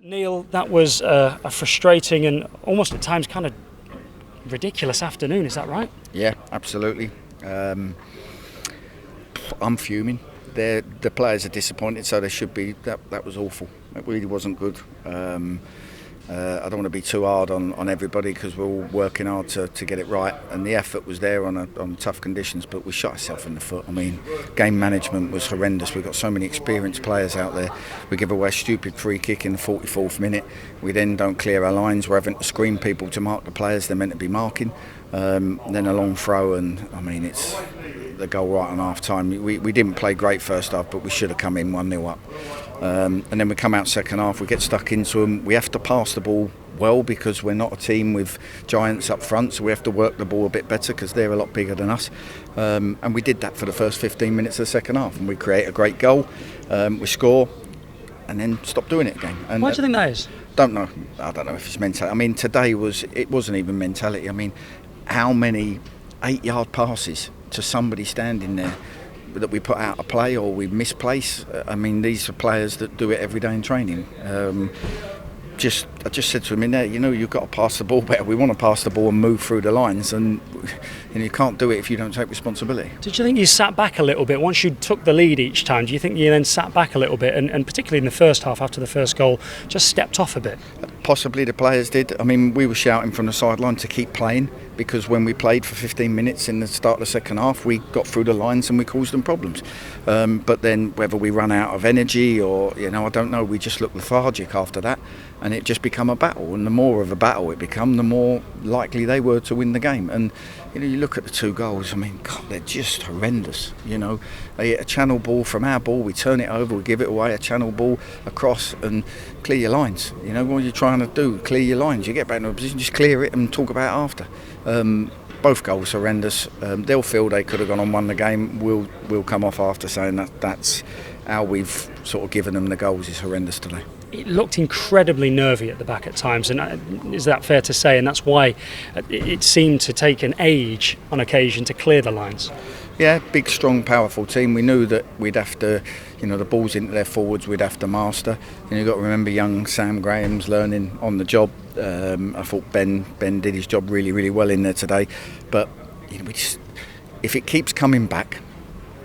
Neal, that was a frustrating and almost at times kind of ridiculous afternoon, is that right? Yeah, absolutely. I'm fuming. The players are disappointed, so they should be. That was awful. It really wasn't good. I don't want to be too hard on everybody because we're all working hard to get it right, and the effort was there on tough conditions, but we shot ourselves in the foot. I mean, game management was horrendous. We've got so many experienced players out there. We give away a stupid free kick in the 44th minute. We then don't clear our lines. We're having to screen people to mark the players they're meant to be marking. Then a long throw, and I mean, it's the goal right on half time. We didn't play great first half, but we should have come in 1-0 up. And then we come out second half, we get stuck into them. We have to pass the ball well because we're not a team with giants up front, so we have to work the ball a bit better because they're a lot bigger than us. And we did that for the first 15 minutes of the second half, and we create a great goal, we score, and then stop doing it again. And why do you think that is? Don't know. I don't know if it's mentality. I mean, today it wasn't even mentality. I mean, how many 8-yard passes to somebody standing there that we put out of play or we misplace? I mean, these are players that do it every day in training. I just said to him in there, you've got to pass the ball better. We want to pass the ball and move through the lines, and you can't do it if you don't take responsibility. Did you think you sat back a little bit once you took the lead each time? Do you think you then sat back a little bit, and particularly in the first half after the first goal, just stepped off a bit? Possibly the players did. I mean, we were shouting from the sideline to keep playing because when we played for 15 minutes in the start of the second half, we got through the lines and we caused them problems. But then whether we run out of energy or, I don't know, we just looked lethargic after that, and it just became a battle. And the more of a battle it became, the more likely they were to win the game. And you look at the two goals, I mean, God, they're just horrendous. They hit a channel ball from our ball, we turn it over, we give it away, a channel ball across, and clear your lines. What are you trying to do? Clear your lines. You get back in a position, just clear it and talk about it after. Both goals horrendous. They'll feel they could have gone on won the game. We'll come off after saying that's how we've sort of given them the goals is horrendous today. It looked incredibly nervy at the back at times, and is that fair to say? And that's why it seemed to take an age on occasion to clear the lines. Yeah, big, strong, powerful team. We knew that we'd have to, the balls into their forwards, we'd have to master. You've got to remember young Sam Graham's learning on the job. I thought Ben did his job really, really well in there today. But if it keeps coming back,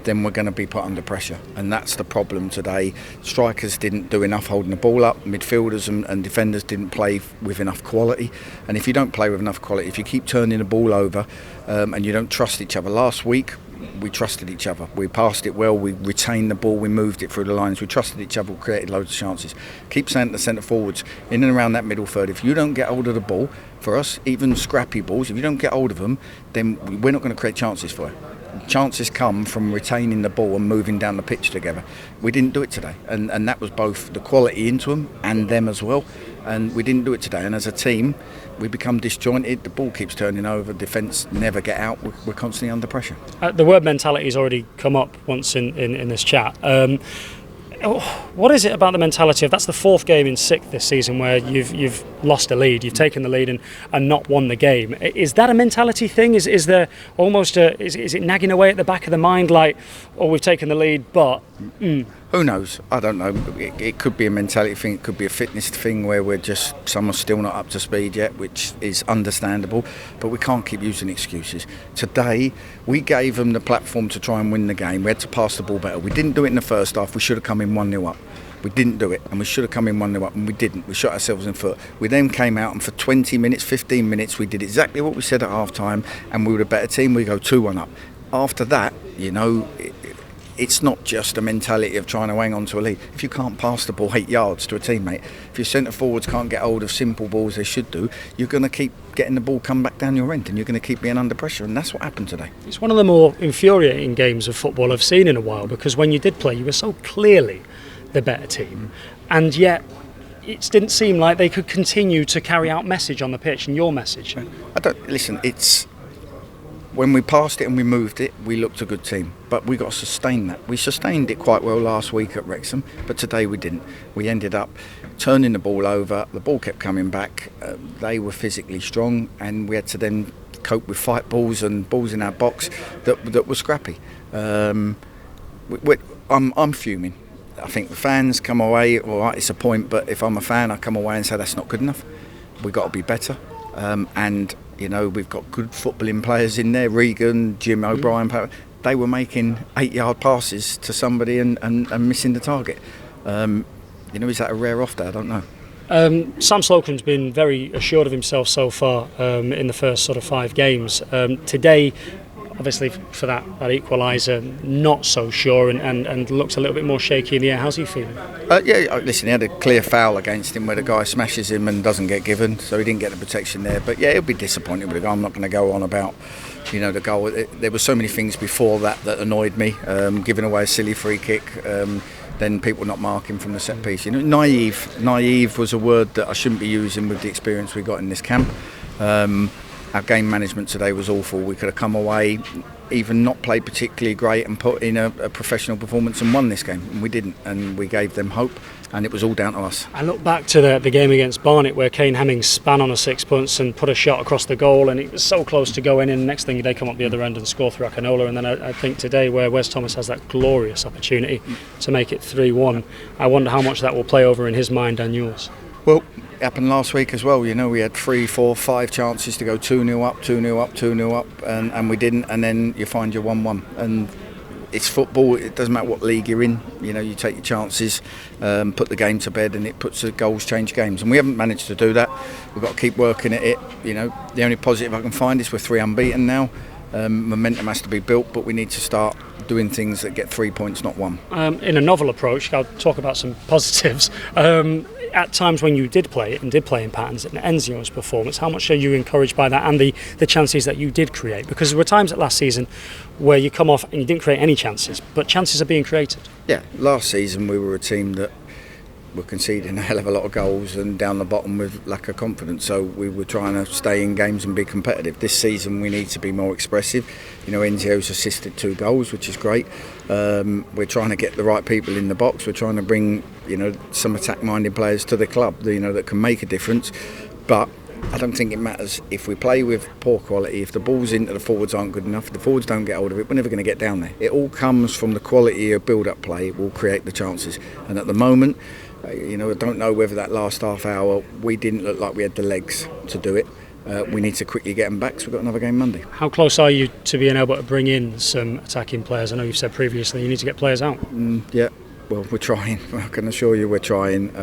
then we're going to be put under pressure, and that's the problem today. Strikers didn't do enough holding the ball up, midfielders and defenders didn't play with enough quality, and if you don't play with enough quality, if you keep turning the ball over and you don't trust each other. Last week we trusted each other, we passed it well, we retained the ball, we moved it through the lines, we trusted each other, we created loads of chances. Keep saying to the centre forwards, in and around that middle third, if you don't get hold of the ball, for us, even scrappy balls, if you don't get hold of them, then we're not going to create chances for it. Chances come from retaining the ball and moving down the pitch together. We didn't do it today, and that was both the quality into them and them as well, and we didn't do it today. And as a team, we become disjointed, the ball keeps turning over, defence never get out, we're constantly under pressure. The word mentality has already come up once in this chat. What is it about the mentality of, that's the fourth game in sixth this season where you've lost a lead, you've taken the lead and not won the game? Is that a mentality thing? Is there almost is it nagging away at the back of the mind like, we've taken the lead, but who knows? I don't know. It could be a mentality thing, it could be a fitness thing where some are still not up to speed yet, which is understandable, but we can't keep using excuses. Today, we gave them the platform to try and win the game. We had to pass the ball better. We didn't do it in the first half, we should have come in 1-0 up. We didn't do it, and we should have come in 1-0 up, and we didn't. We shot ourselves in the foot. We then came out, and for 20 minutes, 15 minutes, we did exactly what we said at half-time, and we were a better team. We go 2-1 up. After that, it's not just a mentality of trying to hang on to a lead. If you can't pass the ball 8 yards to a teammate, if your centre forwards can't get hold of simple balls they should do, you're going to keep getting the ball come back down your end, and you're going to keep being under pressure, and that's what happened today. It's one of the more infuriating games of football I've seen in a while, because when you did play, you were so clearly the better team, and yet it didn't seem like they could continue to carry out message on the pitch, and your message. It's when we passed it and we moved it, we looked a good team, but we got to sustain that. We sustained it quite well last week at Wrexham, but today we didn't. We ended up turning the ball over, the ball kept coming back, they were physically strong, and we had to then cope with fight balls and balls in our box that were scrappy. I'm fuming. I think the fans come away, all right, it's a point, but if I'm a fan, I come away and say that's not good enough. We've got to be better. And, we've got good footballing players in there, Regan, Jim O'Brien. They were making 8-yard passes to somebody and missing the target. Is that a rare off day? I don't know. Sam Slocum's been very assured of himself so far in the first sort of 5 games. Today, obviously for that equaliser, not so sure and looks a little bit more shaky in the air. How's he feeling? Listen, he had a clear foul against him where the guy smashes him and doesn't get given, so he didn't get the protection there. But yeah, he'll be disappointed with the goal. I'm not going to go on about the goal. There were so many things before that annoyed me. Giving away a silly free kick, then people not marking from the set piece. Naive was a word that I shouldn't be using with the experience we got in this camp. Our game management today was awful. We could have come away, even not played particularly great, and put in a professional performance and won this game. And we didn't, and we gave them hope, and it was all down to us. I look back to the game against Barnet where Kane Hemmings span on a sixpence and put a shot across the goal, and it was so close to going in. Next thing they come up the other end and score through Akinola. And then I think today where Wes Thomas has that glorious opportunity to make it 3-1, I wonder how much that will play over in his mind and yours. Well, it happened last week as well. We had 3, 4, 5 chances to go 2-0 up, 2-0 up, 2-0 up, and we didn't. And then you find your 1-1. And it's football. It doesn't matter what league you're in. You take your chances, put the game to bed, and it puts the goals change games. And we haven't managed to do that. We've got to keep working at it. The only positive I can find is we're 3 unbeaten now. Momentum has to be built, but we need to start doing things that get 3 points, not 1. In a novel approach, I'll talk about some positives. At times when you did play in patterns, it ends Neal's performance. How much are you encouraged by that and the chances that you did create? Because there were times at last season where you come off and you didn't create any chances, but chances are being created. Yeah, last season we were a team that were conceding a hell of a lot of goals and down the bottom with lack of confidence, so we were trying to stay in games and be competitive. This season we need to be more expressive. Enzio's assisted 2 goals, which is great. We're trying to get the right people in the box. We're trying to bring some attack-minded players to the club that can make a difference, but I don't think it matters if we play with poor quality. If the ball's into the forwards aren't good enough, the forwards don't get hold of it, we're never going to get down there. It all comes from the quality of build-up play will create the chances, and at the moment I don't know whether that last half hour we didn't look like we had the legs to do it. We need to quickly get them back, so we've got another game Monday. How close are you to being able to bring in some attacking players? I know you've said previously you need to get players out. Yeah, well, we're trying. I can assure you we're trying.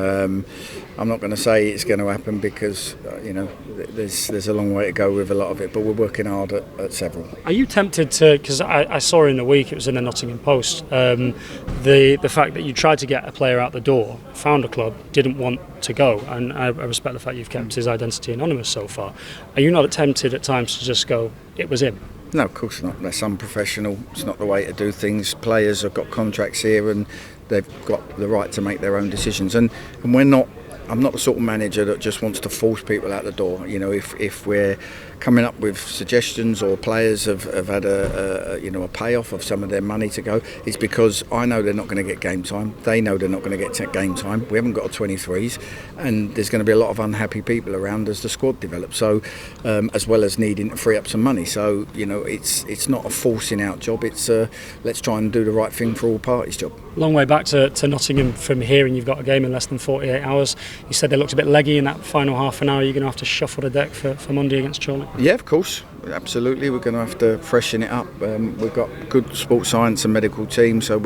I'm not going to say it's going to happen because there's a long way to go with a lot of it, but we're working hard at several. Are you tempted to, because I saw in the week, it was in the Nottingham Post, the fact that you tried to get a player out the door, found a club, didn't want to go, and I respect the fact you've kept his identity anonymous so far. Are you not tempted at times to just go, it was him? No, of course not. That's unprofessional. It's not the way to do things. Players have got contracts here and they've got the right to make their own decisions, and I'm not the sort of manager that just wants to force people out the door. If we're coming up with suggestions or players have had a payoff of some of their money to go, it's because I know they're not going to get game time. They know they're not going to get game time. We haven't got a 23s, and there's going to be a lot of unhappy people around as the squad develops. So, as well as needing to free up some money. So, it's not a forcing out job. It's let's try and do the right thing for all parties job. Long way back to Nottingham from here, and you've got a game in less than 48 hours. You said they looked a bit leggy in that final half an hour. You're going to have to shuffle the deck for Monday against Chorley? Yeah, of course, absolutely. We're going to have to freshen it up. We've got good sports science and medical team, so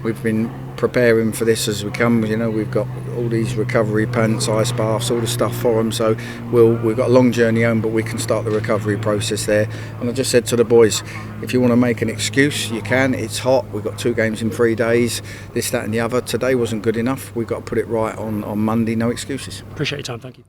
we've been preparing for this as we come. We've got all these recovery pants, ice baths, all the stuff for them. So we've got a long journey home, but we can start the recovery process there. And I just said to the boys, if you want to make an excuse, you can. It's hot. We've got 2 games in 3 days. This, that, and the other. Today wasn't good enough. We've got to put it right on Monday. No excuses. Appreciate your time. Thank you.